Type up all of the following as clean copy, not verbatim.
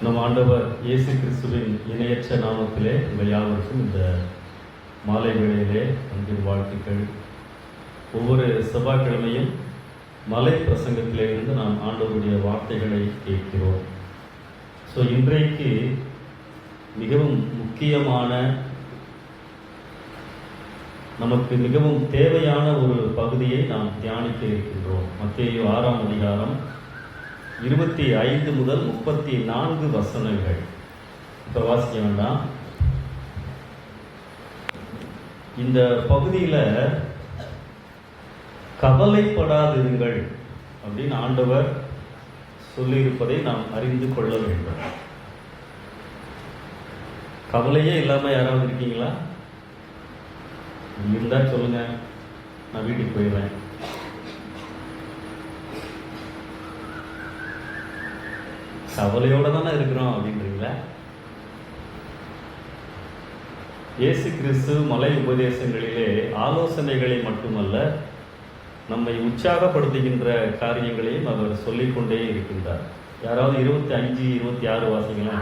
நம் ஆண்டவர் இயேசு கிறிஸ்துவின் இணையற்ற நாமத்திலே உங்கள் யாவருக்கும் இந்த மாலை வேளையிலே அன்பின் வாழ்த்துக்கள். ஒவ்வொரு செவ்வாய்க்கிழமையும் மலை பிரசங்கத்திலே இருந்து நாம் ஆண்டவருடைய வார்த்தைகளை கேட்கிறோம். இன்றைக்கு மிகவும் முக்கியமான, நமக்கு மிகவும் தேவையான ஒரு பகுதியை நாம் தியானிக்க இருக்கின்றோம். மத்தேயு 6ஆம் அதிகாரம் 25 முதல் 34 வசனங்கள். இப்போ வாசிக்க வேண்டாம். இந்த பகுதியில் கவலைப்படாதிருங்கள் அப்படின்னு ஆண்டவர் சொல்லியிருப்பதை நாம் அறிந்து கொள்ள வேண்டும். கவலையே இல்லாமல் யாராவது இருக்கீங்களா? இருந்தா சொல்லுங்க, நான் வீட்டுக்கு போயிடுறேன். கவலையோட தானே இருக்கிறோம் அப்படின்றீங்களா? இயேசு கிறிஸ்து மலை உபதேசங்களிலே ஆலோசனைகளை மட்டுமல்ல, நம்மை உற்சாகப்படுத்துகின்ற காரியங்களையும் அவர் சொல்லிக்கொண்டே இருக்கின்றார். யாராவது 25, 26 வாசிங்களா?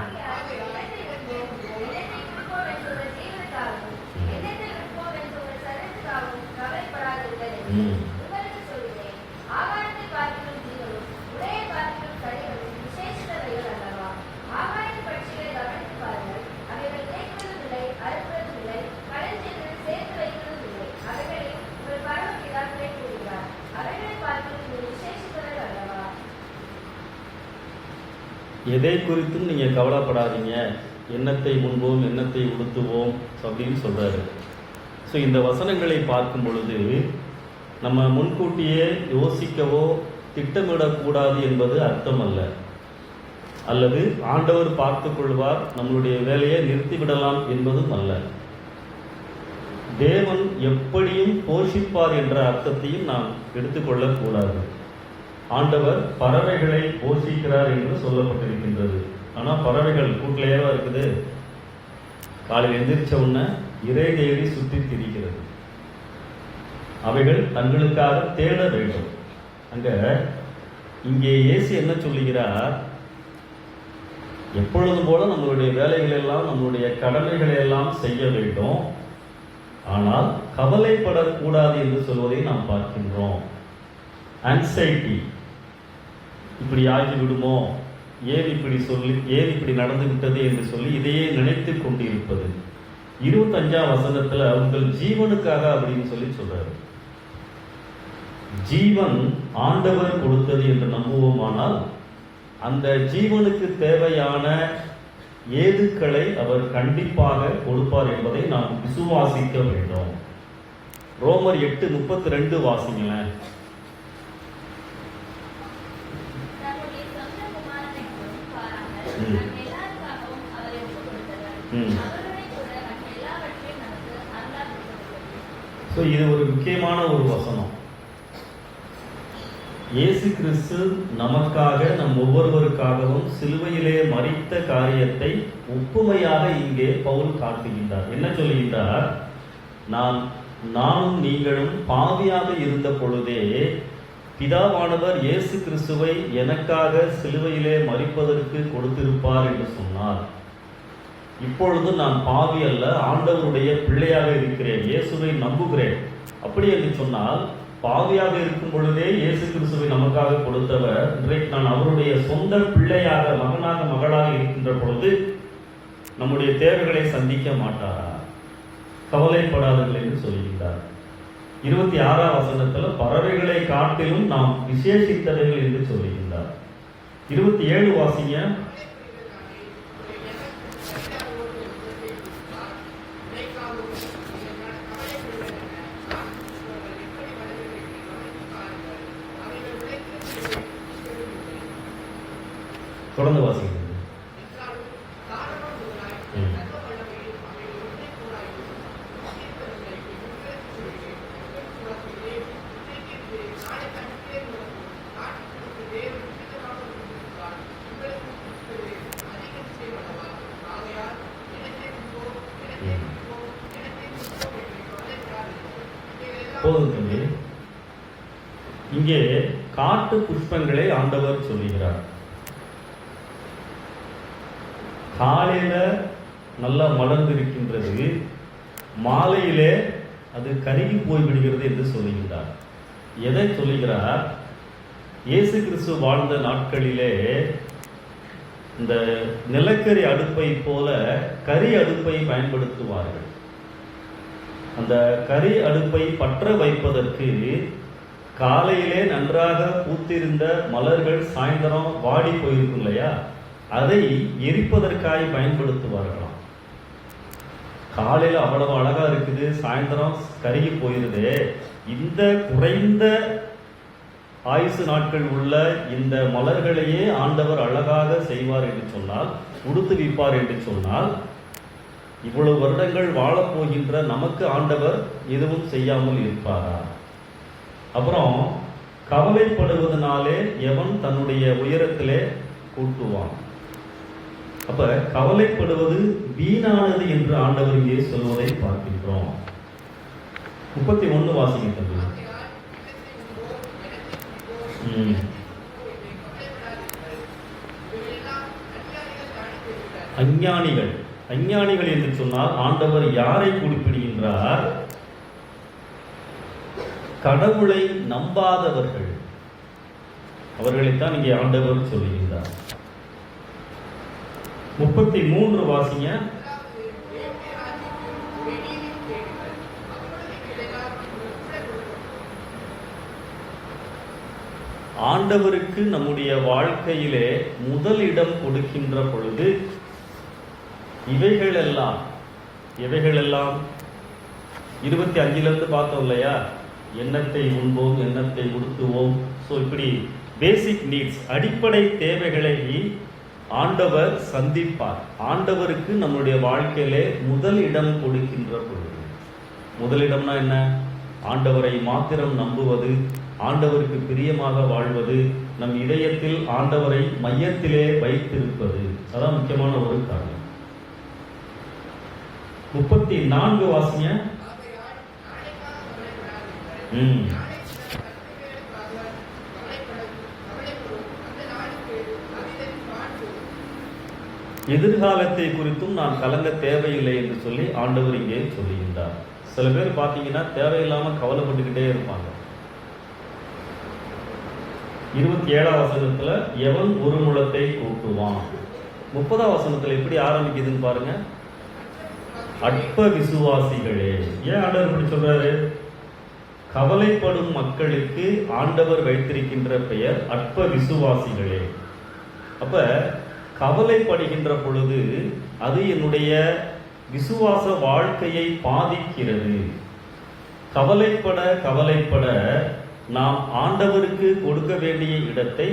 எதை குறித்தும் நீங்கள் கவலைப்படாதீங்க, எண்ணத்தை முன்போம் எண்ணத்தை உடுத்துவோம் அப்படின்னு சொல்கிறாரு. இந்த வசனங்களை பார்க்கும் பொழுது நம்ம முன்கூட்டியே யோசிக்கவோ திட்டமிடக்கூடாது என்பது அர்த்தம் அல்ல. அல்லது ஆண்டவர் பார்த்து கொள்வார், நம்மளுடைய வேலையை நிறுத்திவிடலாம் என்பதும் அல்ல. தேவன் எப்படியும் போஷிப்பார் என்ற அர்த்தத்தையும் நாம் எடுத்துக்கொள்ளக்கூடாது. ஆண்டவர் பறவைகளை போஷிக்கிறார் என்று சொல்லப்பட்டிருக்கின்றது. ஆனால் பறவைகள் கூட்டிலேயே இருக்குது. காலையில் எந்திரிச்ச உடனே இறை தேடி சுற்றி திரிகிறது. அவைகள் தங்களுக்காக தேட வேண்டும். இங்கே இயேசு என்ன சொல்லுகிறார்? எப்பொழுதும் போல நம்மளுடைய வேலைகள் எல்லாம், நம்மளுடைய கடமைகளை எல்லாம் செய்ய வேண்டும். ஆனால் கவலைப்படக்கூடாது என்று சொல்வதை நாம் பார்க்கின்றோம். ஆன்சைட்டி, இப்படி ஆகி விடுமோ, ஏன் இப்படி நடந்து விட்டது என்று சொல்லி இதையே நினைத்து கொண்டிருப்பது. 25ஆம் வசனத்துல உங்கள் ஜீவனுக்காக அப்படின்னு சொல்லி சொல்றாரு. ஜீவன் ஆண்டவர் கொடுத்தது என்று நம்புவோமானால் அந்த ஜீவனுக்கு தேவையான ஏதுக்களை அவர் கண்டிப்பாக கொடுப்பார் என்பதை நாம் விசுவாசிக்க வேண்டும். ரோமர் 8:32 வாசிங்களேன். இது ஒரு முக்கியமான ஒரு வசனம். இயேசு கிறிஸ்து நமக்காக, நம் ஒவ்வொருவருக்காகவும் சிலுவையிலே மரித்த காரியத்தை ஒப்புமையாக இங்கே பவுல் காட்டுகின்றார். என்ன சொல்லுகின்றார்? நானும் நீங்களும் பாவியாக இருந்த பொழுதே பிதாவானவர் இயேசு கிறிஸ்துவை எனக்காக சிலுவையிலே மரிப்பதற்கு கொடுத்திருப்பார் என்று சொன்னார். இப்பொழுது நான் பாவி அல்ல, ஆண்டவருடைய பிள்ளையாக இருக்கிறேன், இயேசுவை நம்புகிறேன். அப்படி என்று சொன்னால், பாவியாக இருக்கும் பொழுதே இயேசு கிறிஸ்துவை நமக்காக கொடுத்தவர் இன்றைக்கு நான் அவருடைய சொந்த பிள்ளையாக, மகனாக, மகளாக இருக்கின்ற பொழுது நம்முடைய தேவைகளை சந்திக்க மாட்டாரா? கவலைப்படாதீர்கள் என்று சொல்கின்றார். 26ஆம் வசனத்துல பறவைகளை காட்டிலும் நாம் விசேஷித்தவைகள் என்று சொல்லுகின்றார். 27 வாசிங்க. தொடர்ந்து வாசிங்க. போதும் தம்பி. இங்கே காட்டு புஷ்பங்களை ஆண்டவர் சொல்லுகிறார். காலையில நல்லா மலர்ந்திருக்கின்றது, மாலையிலே அது கருகி போய்விடுகிறது என்று சொல்லுகின்றார். எதை சொல்லுகிறார்? இயேசு கிறிஸ்து வாழ்ந்த நாட்களிலே இந்த நிலக்கரி அடுப்பை போல கரி அடுப்பை பயன்படுத்துவார்கள். அந்த கரி அடுப்பை பற்ற வைப்பதற்கு காலையிலே நன்றாக பூத்திருந்த மலர்கள் சாயந்தரம் வாடி போயிருக்கும் இல்லையா, அதை எரிப்பதற்காய் பயன்படுத்துவார்களாம். காலையில் அவ்வளவு அழகா இருக்குது, சாயந்தரம் கருகி போயிருது. இந்த குறைந்த ஆயுசு நாட்கள் உள்ள இந்த மலர்களையே ஆண்டவர் அழகாக செய்வார் என்று சொன்னால், உடுத்து விப்பார் என்று சொன்னால், இவ்வளவு வருடங்கள் வாழப்போகின்ற நமக்கு ஆண்டவர் எதுவும் செய்யாமல் இருப்பாரா? அப்புறம் கவலைப்படுவதனாலே எவன் தன்னுடைய உயரத்திலே கூட்டுவான். அப்ப கவலைப்படுவது வீணானது என்று ஆண்டவர் இங்கே சொல்வதை பார்க்கின்றோம். 31 வாசிங்க தம்பி. அஞ்ஞானிகள், அஞ்ஞானிகள் என்று சொன்னால் ஆண்டவர் யாரை குறிப்பிடுகின்றார்? கடவுளை நம்பாதவர்கள், அவர்களைத்தான் இங்கே ஆண்டவர் சொல்லுகின்றார். 33 வாசிங்க. ஆண்டவருக்கு நம்முடைய வாழ்க்கையிலே முதலிடம் கொடுக்கின்ற பொழுது இவைகளெல்லாம் 25 பார்த்தோம் இல்லையா, எண்ணத்தை உண்போம், எண்ணத்தை உடுத்துவோம். ஸோ இப்படி பேசிக் நீட்ஸ், அடிப்படை தேவைகளை ஆண்டவர் சந்திப்பார். ஆண்டவருக்கு நம்முடைய வாழ்க்கையிலே முதலிடம் கொடுக்கின்ற பொழுது, முதலிடம்னா என்ன? ஆண்டவரை மாத்திரம் நம்புவது, ஆண்டவருக்கு பிரியமாக வாழ்வது, நம் இதயத்தில் ஆண்டவரை மையத்திலே வைத்திருப்பது, அதான் முக்கியமான ஒரு காரணம். 34 வாசிங்க. எதிர்காலத்தை குறித்தும் நான் கலங்க தேவையில்லை என்று சொல்லி ஆண்டவர் இங்கே சொல்லுகின்றார். சில பேர் பார்த்தீங்கன்னா தேவையில்லாம கவலைப்பட்டுக்கிட்டே இருப்பாங்க. 27ஆம் வசனத்துல எவன் ஒரு முழத்தை கூட்டுவான். 30ஆம் வசனத்துல எப்படி ஆரம்பிக்குதுன்னு பாருங்க. அற்ப விசுவாசிகளே. ஏன் ஆண்டவர் இப்படி சொல்றாரு? கவலைப்படும் மக்களுக்கு ஆண்டவர் வைத்திருக்கின்ற பெயர் அற்ப விசுவாசிகளே. அப்ப கவலைப்படுகின்ற பொழுது அது என்னுடைய விசுவாச வாழ்க்கையை பாதிக்கிறது. கவலைப்பட நாம் ஆண்டவருக்கு கொடுக்க வேண்டிய இடத்தை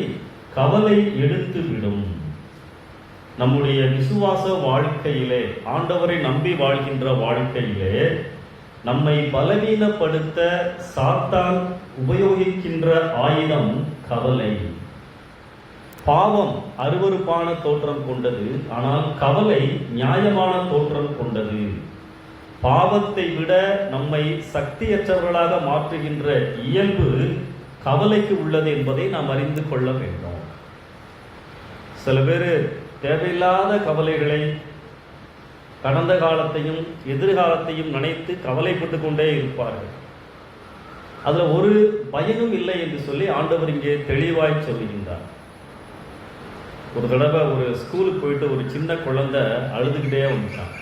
கவலை எடுத்துவிடும். நம்முடைய விசுவாச வாழ்க்கையிலே, ஆண்டவரை நம்பி வாழ்கின்ற வாழ்க்கையிலே நம்மை பலவீனப்படுத்த சாத்தான் உபயோகிக்கின்ற ஆயுதம் கவலை. பாவம் அருவருப்பான தோற்றம் கொண்டது, ஆனால் கவலை நியாயமான தோற்றம் கொண்டது. பாவத்தை விட நம்மை சக்தியற்றவர்களாக மாற்றுகின்ற இயல்பு கவலைக்கு உள்ளது என்பதை நாம் அறிந்து கொள்ள வேண்டும். சில பேர் தேவையில்லாத கவலைகளை, கடந்த காலத்தையும் எதிர்காலத்தையும் நினைத்து கவலைப்பட்டு கொண்டே இருப்பார்கள். அதுல ஒரு பயனும் இல்லை என்று சொல்லி ஆண்டவர் இங்கே தெளிவாய் சொல்லுகின்றார். ஒரு தடவை ஒரு ஸ்கூலுக்கு போயிட்டு ஒரு சின்ன குழந்தை அழுதுகிட்டே வந்துட்டான்.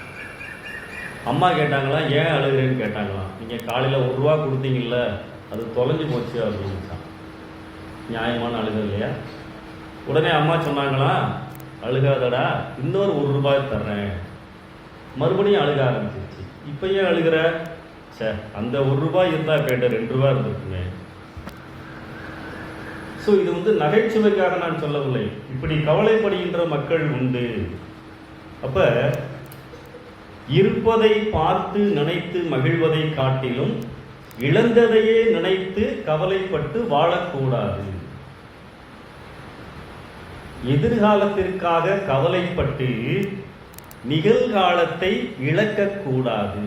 அம்மா கேட்டாங்களா, ஏன் அழுகிறேன்னு கேட்டாங்களாம். நீங்கள் காலையில் 1 ரூபா கொடுத்தீங்கல்ல, அது தொலைஞ்சு போச்சு அப்படின்னுச்சான். நியாயமான அழுகை இல்லையா? உடனே அம்மா சொன்னாங்களா, அழுகாதடா, இன்னொரு 1 ரூபாய் தர்றேன். மறுபடியும் அழுக ஆரம்பிச்சிருச்சு. இப்போ ஏன் அழுகிற? அந்த 1 ரூபாய் இருந்தால் கேட்ட 2 ரூபாய் இருந்துருக்குமே. ஸோ இது நகைச்சுவைக்காக நான் சொல்லவில்லை. இப்படி கவலைப்படுகின்ற மக்கள் உண்டு. அப்ப இருப்பதை பார்த்து நினைத்து மகிழ்வதை காட்டிலும் இழந்ததையே நினைத்து கவலைப்பட்டு வாழக்கூடாது. எதிர்காலத்திற்காக கவலைப்பட்டு நிகழ்காலத்தை இழக்கக்கூடாது.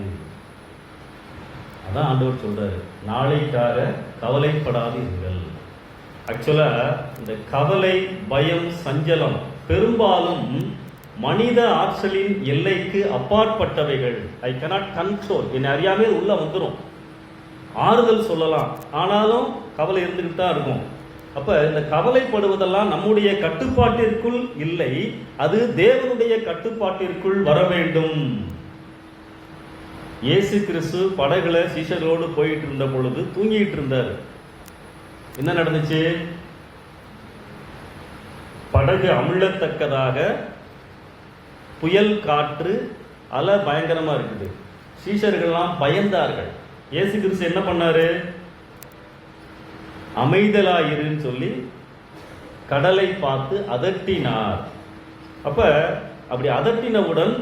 அதான் ஆண்டவர் சொல்றாரு, நாளைக்காக கவலைப்படாதீர்கள். ஆக்சுவலா இந்த கவலை, பயம், சஞ்சலம் பெரும்பாலும் மனித ஆற்றலின் எல்லைக்கு அப்பாற்பட்டவைகள். ஐ cannot கண்ட்ரோல், என்னை அறியாமே உள்ள வந்துடும். ஆறுதல் சொல்லலாம், ஆனாலும் கவலை இருந்துகிட்டு தான் இருக்கும். அப்ப இந்த கவலைப்படுவதெல்லாம் நம்முடைய கட்டுப்பாட்டிற்குள் இல்லை, அது தேவனுடைய கட்டுப்பாட்டிற்குள் வர வேண்டும். இயேசு கிறிஸ்து படகுல சீஷரோடு போயிட்டு இருந்த பொழுது தூங்கிட்டு இருந்தார். என்ன நடந்துச்சு? படகு அமிழத்தக்கதாக புயல், காற்று, அலை பயங்கரமா இருக்குது. சீஷர்கள்லாம் பயந்தார்கள். இயேசு கிறிஸ்து என்ன பண்ணாரு? அமைதலாயிருன்னு சொல்லி கடலை பார்த்து அதட்டினார். அப்ப அப்படி அதட்டினவுடன்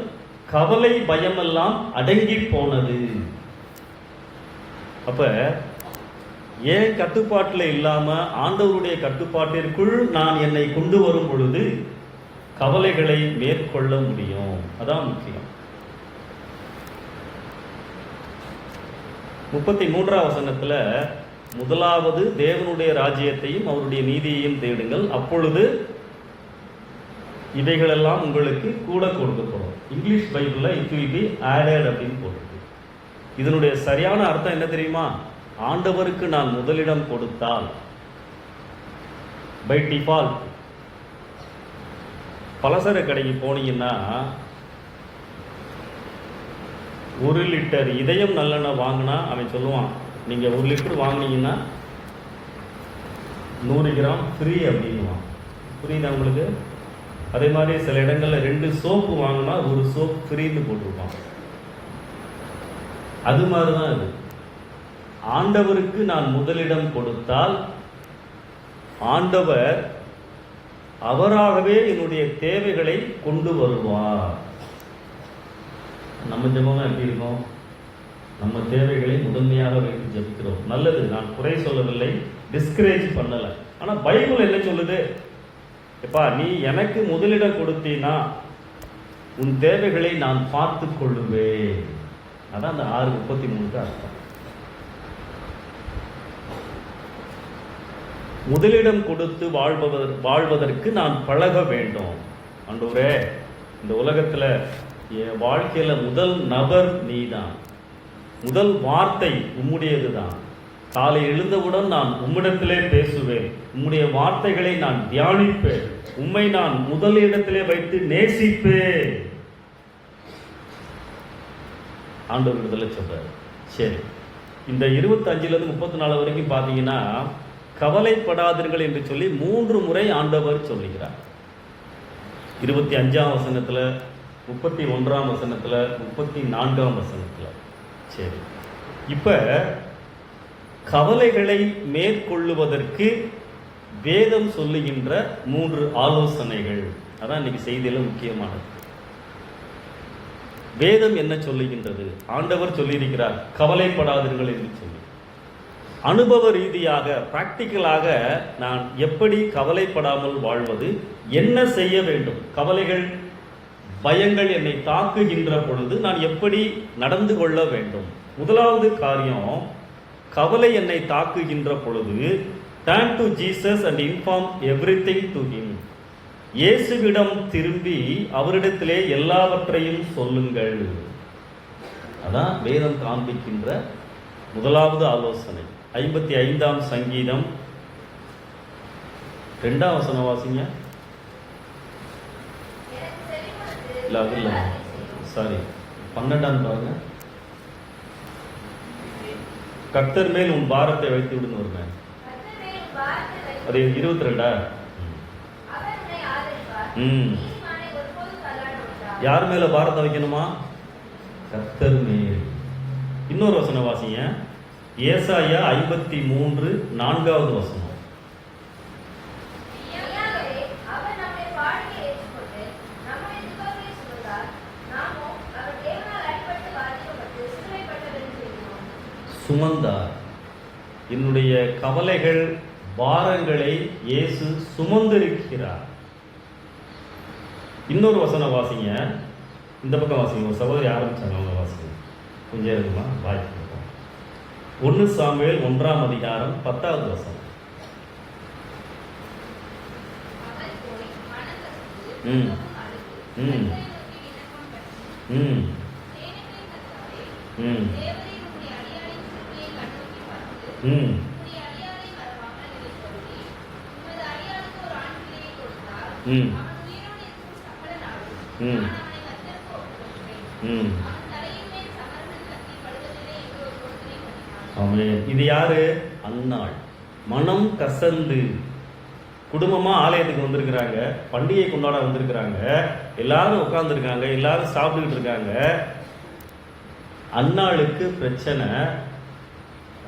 கவலை, பயமெல்லாம் அடங்கி போனது. அப்ப ஏன் கட்டுப்பாட்டில் இல்லாம ஆண்டவருடைய கட்டுப்பாட்டிற்குள் நான் என்னை கொண்டு வரும் பொழுது கவலைகளை மேற்கொள்ள முடியும். அதான் முக்கியம். 33ஆம் வசனத்துல, முதலாவது தேவனுடைய ராஜ்யத்தையும் அவருடைய நீதியையும் தேடுங்கள், அப்பொழுது இவைகளெல்லாம் உங்களுக்கு கூட கொடுக்கப்படும். இங்கிலீஷ் பைபிள்ல இட் வில் பி ஆடட் அப்படின்னு போட்டிருக்கு. இதனுடைய சரியான அர்த்தம் என்ன தெரியுமா? ஆண்டவருக்கு நான் முதலிடம் கொடுத்தால் பை டிஃபால்ட். பலசர கடைக்கு போனீங்கன்னா 1 லிட்டர் இதயம் நல்லெண்ணெய் வாங்கினா அவன் சொல்லுவான், நீங்க 1 லிட்டர் வாங்கினீங்கன்னா 100 கிராம் ஃப்ரீ அப்படின்வான். புரியுதா உங்களுக்கு? அதே மாதிரி சில இடங்கள்ல 2 சோப்பு வாங்கினா 1 சோப் ஃப்ரீன்னு போட்டிருப்பான். அது மாதிரிதான் இது. ஆண்டவருக்கு நான் முதலிடம் கொடுத்தால் ஆண்டவர் அவராகவே என்னுடைய தேவைகளை கொண்டு வருவார். நம்ம ஜெபம் எப்படி இருக்கும்? நம்ம தேவைகளை முதன்மையாக வைத்து ஜெபிக்கிறோம். நல்லது, நான் குறை சொல்லவில்லை, டிஸ்கரேஜ் பண்ணல. ஆனா பைபிள் என்ன சொல்லுது? எப்பா, நீ எனக்கு முதலிடம் கொடுத்தீனா உன் தேவைகளை நான் பார்த்து கொள்ளுவேன். அதான் அந்த 6:33 அர்த்தம். முதலிடம் கொடுத்து வாழ்வதற்கு நான் பழக வேண்டும். ஆண்டவரே, இந்த உலகத்துல என் வாழ்க்கையில முதல் நபர் நீதான், முதல் வார்த்தை உம்முடையதுதான். காலை எழுந்தவுடன் நான் உம்மிடத்திலே பேசுவேன், உம்முடைய வார்த்தைகளை நான் தியானிப்பேன், உம்மை நான் முதலிடத்திலே வைத்து நேசிப்பேன். ஆண்டவர் விடுதலை சொல்றாரு. சரி, இந்த 25லிருந்து 34 வரைக்கும் பார்த்தீங்கன்னா கவலைப்படாதீர்கள் என்று சொல்லி 3 முறை ஆண்டவர் சொல்லுகிறார். 25ஆம் வசனத்துல, 31ஆம் வசனத்துல, 34ஆம் வசனத்துல. சரி, இப்ப கவலைகளை மேற்கொள்ளுவதற்கு வேதம் சொல்லுகின்ற 3 ஆலோசனைகள். அதான் இன்னைக்கு செய்தியில முக்கியமானது. வேதம் என்ன சொல்லுகின்றது? ஆண்டவர் சொல்லியிருக்கிறார் கவலைப்படாதீர்கள் என்று சொல்லி. அனுபவ ரீதியாக, பிராக்டிக்கலாக நான் எப்படி கவலைப்படாமல் வாழ்வது, என்ன செய்ய வேண்டும், கவலைகள், பயங்கள் என்னை தாக்குகின்ற பொழுது நான் எப்படி நடந்து கொள்ள வேண்டும். முதலாவது காரியம், கவலை என்னை தாக்குகின்ற பொழுது turn to Jesus and inform everything to him. இயேசுவிடம் திரும்பி அவரிடத்திலே எல்லாவற்றையும் சொல்லுங்கள். அதான் வேதம் காண்பிக்கின்ற முதலாவது ஆலோசனை. 55ஆம் சங்கீதம் 2ஆம் வசனம் வாசிங்க. இல்ல, அது இல்ல, சாரி, 12ஆம் பாருங்க. கர்த்தர் மேல் உன் பாரத்தை வைத்து விடுன்னு வருங்க. அது 22ஆ? யார் மேல பாரத்தை வைக்கணுமா? கர்த்தர் மேல். இன்னொரு வசனம் வாசிங்க. ஏசாயா 53 4வது வசனம். சுமந்தார். என்னுடைய கவலைகள், பாரங்களை இயேசு சுமந்திருக்கிறார். இன்னொரு வசனம் வாசிங்க. இந்த பக்கம் வாசிங்க. ஒரு சகோதரி ஆரம்பிச்சாங்க, அவங்க வாசிங்க. கொஞ்சம் இருக்குமா? வாய்ப்பு. 1 சாமுவேல் 1ஆம் அதிகாரம் 10வது வசனம். ம் ம் ம் ம் ம் ம் ம். ஆமென். இது யாரு? அன்னாள். மனம் கசந்து குடும்பமா ஆலயத்துக்கு வந்திருக்கிறாங்க, பண்டிகை கொண்டாட வந்திருக்கிறாங்க, எல்லாரும் உட்கார்ந்துருக்காங்க, எல்லாரும் சாப்பிட்டுக்கிட்டு இருக்காங்க. அன்னாளுக்கு பிரச்சனை,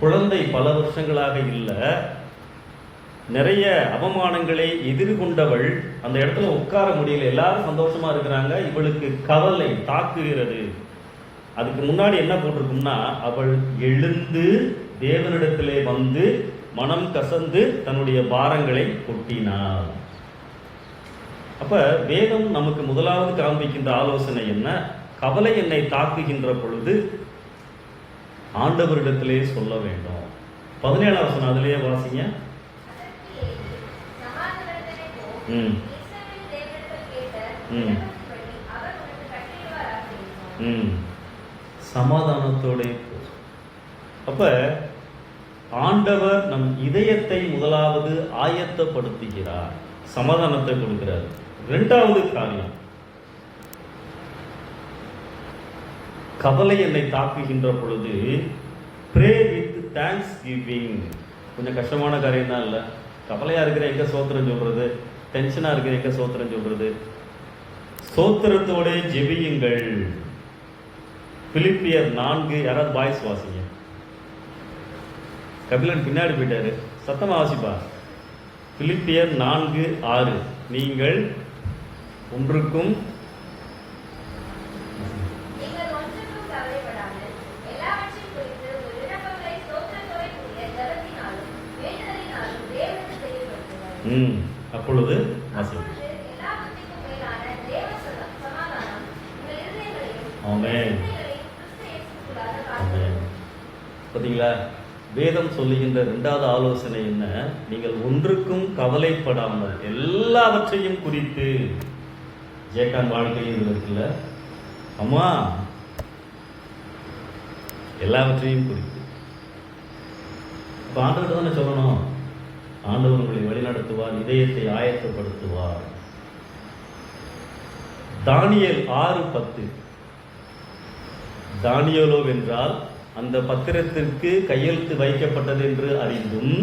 குழந்தை பல வருஷங்களாக இல்லை, நிறைய அவமானங்களை எதிர்கொண்டவள் அந்த இடத்துல உட்கார முடியல. எல்லாரும் சந்தோஷமா இருக்கிறாங்க, இவளுக்கு கவலை தாக்குகிறது. அதுக்கு முன்னாடி என்ன போட்டிருக்கும்னா, அவள் எழுந்து தேவனிடத்திலே வந்து மனம் கசந்து தன்னுடைய பாரங்களை கொட்டினாள். அப்ப வேதம் நமக்கு முதலாவது காண்பிக்கின்ற ஆலோசனை என்ன? கவலை என்னை தாக்குகின்ற பொழுது ஆண்டவரிடத்திலே சொல்ல வேண்டும். 17ஆம் வசனம் அதிலேயே வாசிங்க. ம் ம் ம் சமாதானத்தோட. அப்ப ஆண்டவர் நம் இதயத்தை முதலாவது ஆயத்தப்படுத்துகிறார், சமாதானத்தை கொடுக்கிறார். இரண்டாவது காரியம், கவலை என்னை தாக்குகின்ற பொழுது pray with thanksgiving. கொஞ்சம் கஷ்டமான காரியம் தான் இல்லை. கவலையா இருக்கிற எங்க சோத்திரம் சொல்றது, டென்ஷனா இருக்கிற எங்க சோத்திரம் சொல்றது? சோத்திரத்தோட ஜெபியுங்கள். பிலிப்பியர் 4, யாராவது பாய்ஸ் வாசிங்க. கபிலன் பின்னாடி போயிட்டாரு, சத்தமா வாசிப்பா. பிலிப்பியர் 4:6. நீங்கள் ஒன்றுக்கும் அப்பொழுது வாசிங்க. ஆமென். ஆமென். பார்த்தீங்களா, வேதம் சொல்லுகின்ற இரண்டாவது ஆலோசனை என்ன? நீங்கள் ஒன்றுக்கும் கவலைப்படாமல் எல்லாவற்றையும் குறித்து. ஜேக்கான் வாழ்க்கையில் இருக்குல்ல, அம்மா எல்லாவற்றையும் குறித்து. இப்போ ஆண்டவர்கிட்ட தானே சொல்லணும். ஆண்டவர் உங்களை வழிநடத்துவார், இதயத்தை ஆயத்தப்படுத்துவார். தானியேல் 6:10. தானியேலோ வென்றால் அந்த பத்திரத்திற்கு கையெழுத்து வைக்கப்பட்டது என்று அறிந்தும்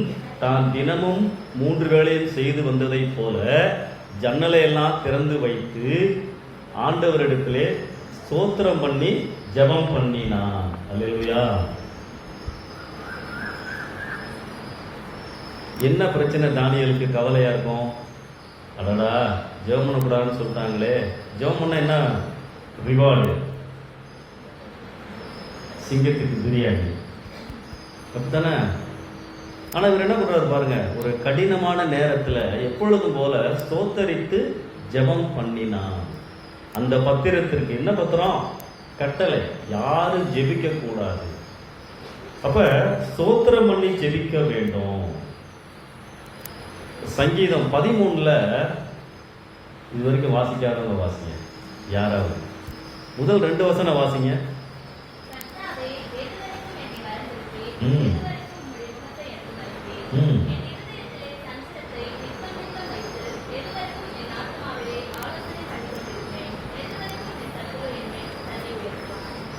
தான் தினமும் 3 வேளையும் செய்து வந்ததைப் போல ஜன்னலை எல்லாம் திறந்து வைத்து ஆண்டவரிடத்திலே ஸ்தோத்திரம் பண்ணி ஜெபம் பண்ணினான். அல்லேலூயா. என்ன பிரச்சனை தானியேலுக்கு கவலையா இருக்கும்? அடடா, ஜெபம் பண்ணக்கூடாதுன்னு சொல்லிட்டாங்களே. ஜெபம் பண்ண என்ன ரிவார்டு? சிங்கத்துக்கு பிரியாணி, அப்படித்தானே? ஆனால் இவர் என்ன பண்ணுறாரு பாருங்க, ஒரு கடினமான நேரத்தில் எப்பொழுதும் போல ஸ்தோத்தரித்து ஜெபம் பண்ணினான். அந்த பத்திரத்திற்கு என்ன பத்திரம்? கட்டளை, யாரும் ஜெபிக்க கூடாது. அப்ப ஸ்தோத்திரம் பண்ணி ஜெபிக்க வேண்டும். சங்கீதம் 13 இது வரைக்கும் வாசிக்காதவங்க வாசிங்க. யாராவது முதல் 2 வசனம் வாசிங்க.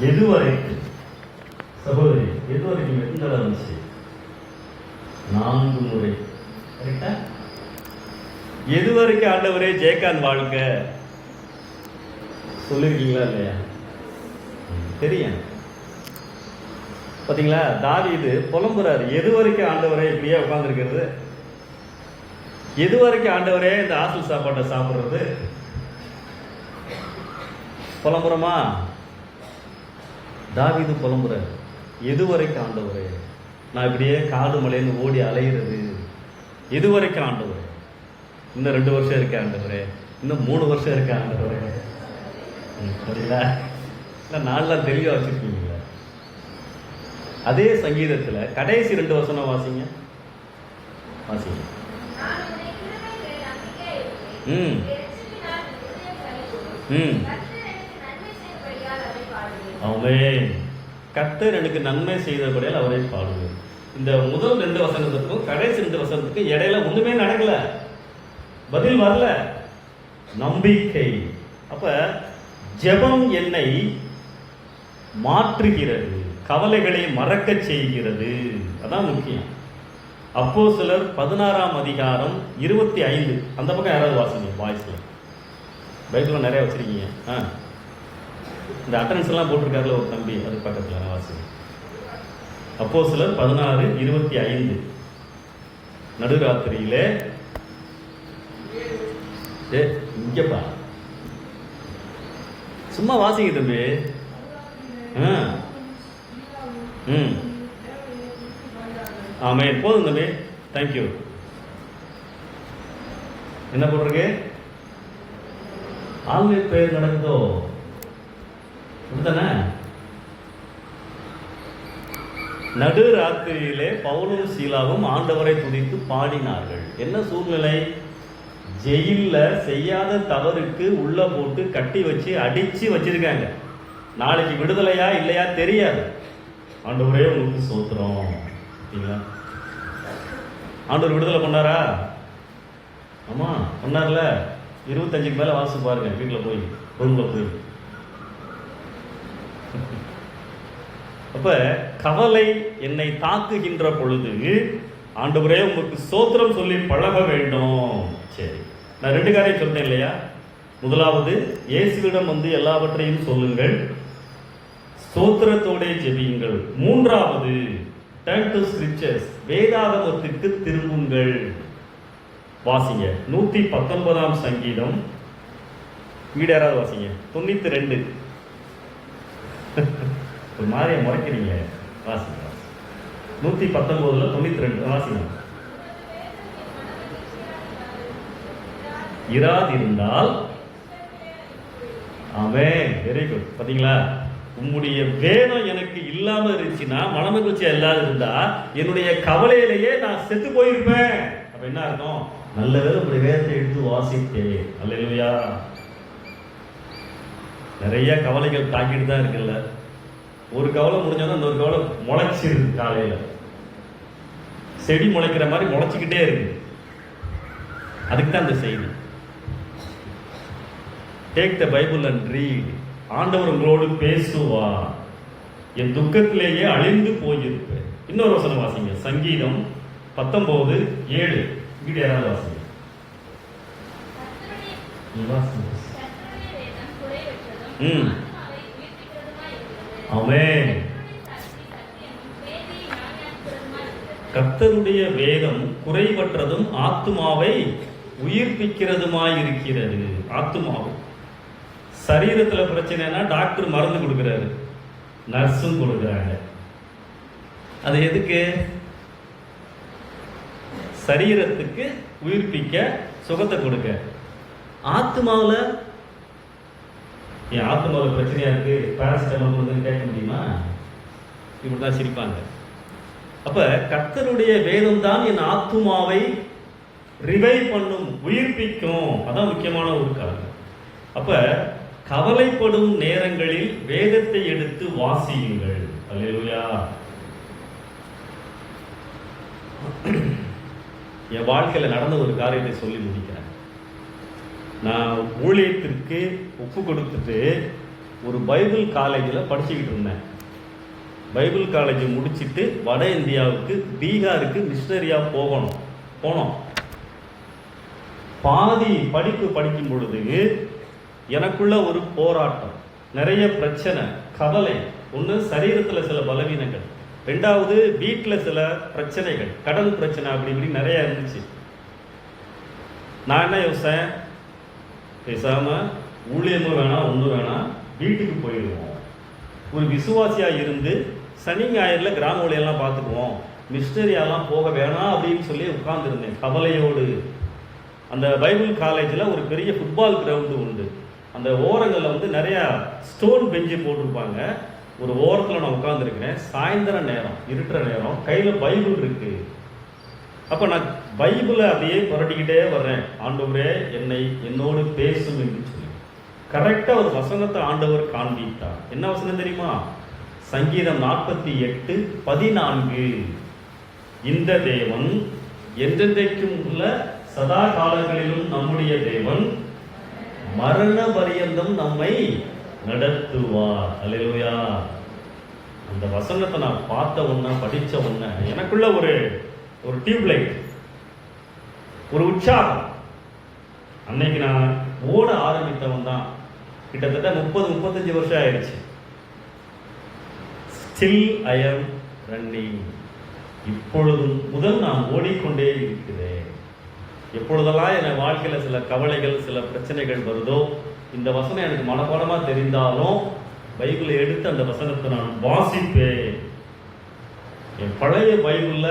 எதுவரைக்கும் சகோதரி, எதுவரைக்கும் எத்தனை தடவை இருந்துச்சு? 4 முறை. கரெக்டா? எதுவரைக்கும் ஆண்டவரே ஜேக்கான் வாழ்க்கை சொல்லிருக்கீங்களா இல்லையா? தெரியும். பாத்தீங்களா, தாவீது புலம்புறாரு, எது வரைக்கும் ஆண்டவரே இப்படியே உட்கார்ந்துருக்கிறது, எது வரைக்கும் ஆண்டவரே இந்த ஹாஸ்டல் சாப்பாட்டை சாப்பிடுறது? புலம்புறமா? தாவீது புலம்புறாரு, எது வரைக்கும் ஆண்டவரே நான் இப்படியே காடு மலைன்னு ஓடி அலைகிறது? எது வரைக்கும் ஆண்டவரே? இன்னும் 2 வருஷம் இருக்க ஆண்டவரே, இன்னும் 3 வருஷம் இருக்க ஆண்டவரே. சரிங்களா? இல்லை, நான்லாம் தெளிவாக வச்சிருக்கீங்களா? அதே சங்கீதத்துல கடைசி 2 வசனம் வாசிங்க. வாசிங்க. ஆமென். கர்த்தர் எனக்கு நன்மை செய்தபடியால் அவரை பாடுவேன். இந்த முதல் 2 வசனத்துக்கும் கடைசி 2 வசனத்துக்கும் இடையில ஒண்ணுமே நடக்கல, பதில் வரல. நம்பிக்கை. அப்ப ஜெபம் என்னை மாற்றுகிறது, கவலைகளை மறக்க செய்கிறது. அதான் முக்கியம். அப்போஸ்தலர் 16ஆம் அதிகாரம் 25. அந்த பக்கம் யாராவது வாசிங்க வாய்ஸ்ல. பைபிள்ல நிறைய வச்சிருக்கீங்க. இந்த அட்டன்ஸ் எல்லாம் போட்டிருக்காருல ஒரு தம்பி, அது பக்கத்துல வாசிங்க. அப்போஸ்தலர் 16:25. நடுராத்திரியிலே இங்கப்பா சும்மா வாசிங்க தம்பி. ஆமென். போதும் தம்பி, தேங்க்யூ. என்ன போட்டிருக்கு? ஆன்லைன் பிரேயர் நடக்குதோ அப்படித்தானே? நடு ராத்திரியிலே பவுலும் சீலாவும் ஆண்டவரை துதித்து பாடினார்கள். என்ன சூழ்நிலை? ஜெயில்ல செய்யாத தவறுக்கு உள்ள போட்டு கட்டி வச்சு அடிச்சு வச்சிருக்காங்க. நாளைக்கு விடுதலையா இல்லையா தெரியாது. ஆண்டவரே உங்களுக்கு சோத்திரம். ஆண்டவர் விடுதலை பண்ணாரா? ஆமா பண்ணார்ல. 25க்கு மேல வாசி பாருங்க வீட்டில் போய், ரூம்ல போய். அப்ப கவலை என்னை தாக்குகின்ற பொழுது ஆண்டவரே உங்களுக்கு சோத்திரம் சொல்லி பழக வேண்டும். சரி, நான் 2 காரியம் சொல்றேன் இல்லையா? முதலாவது, இயேசுவிடம் எல்லாவற்றையும் சொல்லுங்கள், ஸ்தோத்திரத்தோட ஜெபியுங்கள். மூன்றாவது, turn to scriptures, வேதாகமத்துக்கு திரும்புங்கள். வாசிங்க 119ஆம் சங்கீதம். வீடு யாராவது வாசிங்க. 92. ஒரு மாதிரியா முறைக்கிறீங்க. வாசிங்க 119ல 92 வாசிங்க. இராதிருந்தால். ஆமென். Very good. பாத்தீங்களா? உம்முடைய வேதம் எனக்கு இல்லாம இருந்துச்சுன்னா, மனமகிழ்ச்சி எல்லாரும் இருந்தா, என்னுடைய கவலையிலேயே நான் செத்து போயிருப்பேன். அப்ப என்ன அர்த்தம்? நல்ல வேளை உங்களுடைய வேதத்தை எடுத்து வாசித்தேன். அல்லேலூயா. நிறைய கவலைகள் தாக்கிட்டு தான் இருக்குல்ல. ஒரு கவலை முடிஞ்சோன்னா இன்னொரு கவலை முளைச்சிருக்கு. காலையில செடி முளைக்கிற மாதிரி முளைச்சிக்கிட்டே இருக்கு. அதுக்கு தான் இந்த செய்தி. Take the Bible and read. ஆண்டவர் உங்களோடு பேசுவார். என் துக்கத்திலேயே அழிந்து போயிருப்பேன். இன்னொரு வசனம் வாசிங்க. சங்கீதம் 19:7. வீடு யாராவது வாசிங்க. ஆமென். கர்த்தருடைய வேதம் குறைவற்றதும் ஆத்துமாவை உயிர்ப்பிக்கிறதுமாய் இருக்கிறது. ஆத்துமாவை. சரீரத்தில் பிரச்சனைனா டாக்டர் மருந்து கொடுக்கிறாரு, நர்ஸும் கொடுக்குறாங்க. அது எதுக்கு? சரீரத்துக்கு உயிர்ப்பிக்க, சுகத்தை கொடுக்க. ஆத்மாவில், என் ஆத்மாவில் பிரச்சனையா இருக்கு, பாராசிட்டமால் கொடுத்து கேட்க முடியுமா? இப்படிதான் சிரிப்பாங்க. அப்ப கர்த்தருடைய வேதம் தான் என் ஆத்மாவை ரிவைவ் பண்ணும், உயிர்ப்பிக்கும். அதான் முக்கியமான ஒரு காரணம். அப்ப கவலைப்படும் நேரங்களில் வேதத்தை எடுத்து வாசியுங்கள். அல்லேலூயா. என் வாழ்க்கையில் நடந்த ஒரு காரியத்தை சொல்லி முடிக்கிறேன். நான் ஊழியத்திற்கு ஒப்பு கொடுத்துட்டு ஒரு பைபிள் காலேஜில் படிச்சுக்கிட்டு இருந்தேன். பைபிள் காலேஜ் முடிச்சுட்டு வட இந்தியாவுக்கு, பீகாருக்கு மிஷனரியா போனோம். பாதி படிப்பு படிக்கும் பொழுது எனக்குள்ள ஒரு போராட்டம், நிறைய பிரச்சனை, கவலை. ஒன்று, சரீரத்தில் சில பலவீனங்கள். 2வது, வீட்டில் சில பிரச்சனைகள், கடன் பிரச்சனை, அப்படி இப்படி நிறைய இருந்துச்சு. நான் என்ன யோசிச்சேன்? பேசாம ஊழியமும் வேணாம், ஒன்றும் வேணாம், வீட்டுக்கு போயிடுவோம். ஒரு விசுவாசியா இருந்து சனி ஞாயிறுல கிராம ஊழியெல்லாம் பார்த்துக்குவோம், மிஷனரியாலாம் போக வேணாம் அப்படின்னு சொல்லி உட்கார்ந்துருந்தேன் கவலையோடு. அந்த பைபிள் காலேஜில் ஒரு பெரிய ஃபுட்பால் கிரவுண்டு உண்டு. அந்த ஓரங்களில் நிறைய ஸ்டோன் பெஞ்சு போட்டிருப்பாங்க. ஒரு ஓரத்தில் நான் உட்காந்துருக்கிறேன். சாயந்தரம் நேரம், இருட்டுற நேரம், கையில் பைபிள் இருக்கு. அப்போ நான் பைபிளை அப்படியே புரட்டிக்கிட்டே வர்றேன். ஆண்டவரே என்னோடு பேசும் என்று சொல்லி. கரெக்டா ஒரு வசனத்தை ஆண்டவர் காண்பித்தார். என்ன வசனம் தெரியுமா? சங்கீதம் 48:14. இந்த தேவன் என்றென்றைக்கும் உள்ள சதா காலங்களிலும் நம்முடைய தேவன், மரண பரியந்தம் நம்மை நடத்துவார். அல்லேலூயா. அந்த வசனத்தை நான் பார்த்த உடனே, படிச்ச உடனே எனக்குள்ள ஒரு டியூப்லைட், ஒரு உற்சாகம். அன்னைக்கு நான் ஓட ஆரம்பித்தவன் தான். கிட்டத்தட்ட 30-35 வருஷம் ஆயிடுச்சு. ஸ்டில் ஐ ஆம் ரன்னிங். இப்பொழுதும் முதல் நான் ஓடிக்கொண்டே இருக்கிறேன். எப்பொழுதெல்லாம் என் வாழ்க்கையில சில கவலைகள், சில பிரச்சனைகள் வருதோ, இந்த வசனம் எனக்கு மனப்பாடமா தெரிந்தாலும் பைபிளை எடுத்து அந்த வசனத்தை நான் வாசிப்பேன். என் பழைய பைபிள்ல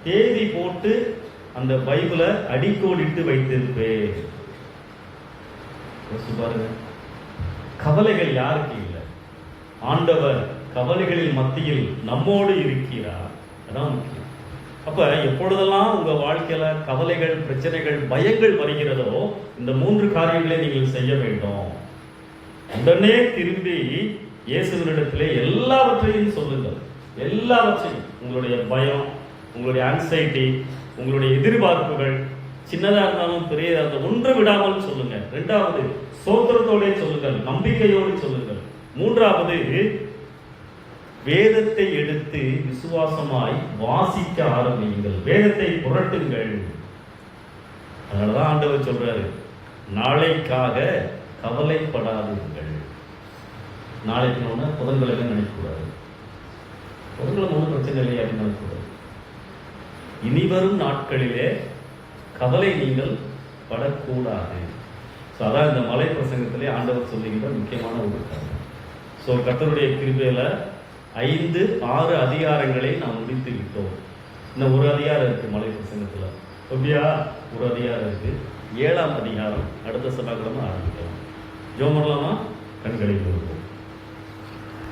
தேதி போட்டு அந்த பைபிளை அடிக்கோடிட்டு வைத்திருப்பேன். பாருங்க, கவலைகள் யாருக்கு இல்லை? ஆண்டவர் கவலைகளின் மத்தியில் நம்மோடு இருக்கிறார். அதான் முக்கியம். அப்ப எப்பொழுதெல்லாம் உங்க வாழ்க்கையில கவலைகள், பிரச்சனைகள், பயங்கள் வருகிறதோ, இந்த 3 காரியங்களை நீங்கள் செய்ய வேண்டும். உடனே திரும்பி இயேசுவினிடத்திலே எல்லாவற்றையும் சொல்லுங்கள். எல்லாவற்றையும், உங்களுடைய பயம், உங்களுடைய ஆன்சைட்டி, உங்களுடைய எதிர்பார்ப்புகள், சின்னதா இருந்தாலும் பெரியதா இருந்தாலும் ஒன்று விடாமல் சொல்லுங்க. 2வது, சோத்திரத்தோட சொல்லுங்கள், நம்பிக்கையோடு சொல்லுங்கள். 3வது, வேதத்தை எடுத்து விசுவாசமாய் வாசிக்க ஆரம்பியுங்கள். வேதத்தை புரட்டுங்கள். அதனாலதான் ஆண்டவர் சொல்றாரு, நாளைக்காக கவலைப்படாதீர்கள். நாளைக்கு புதன்கிழமை நினைக்கக்கூடாது. புதன்கிழமை ஒன்றும் பிரச்சனை இல்லை அப்படின்னு நினைக்கக்கூடாது. இனி வரும் நாட்களிலே கவலை நீங்கள் படக்கூடாது. ஸோ அதான் இந்த மலை பிரசங்கத்திலே ஆண்டவர் சொல்லுகின்ற முக்கியமான ஒரு காரணம். ஸோ கர்த்தருடைய கிருபையில 5-6 அதிகாரங்களை நாம் முடித்து விட்டோம். இன்னும் ஒரு அதிகாரம் இருக்கு மலை பிரசங்கத்துல. அப்படியா? ஒரு அதிகாரம் இருக்கு. 7ஆம் அதிகாரம் அடுத்த செவ்வாய்க்கிழமை ஆரம்பிக்கலாம். ஜெபம் பண்ணலாமா? கண்களை மூடுவோம்.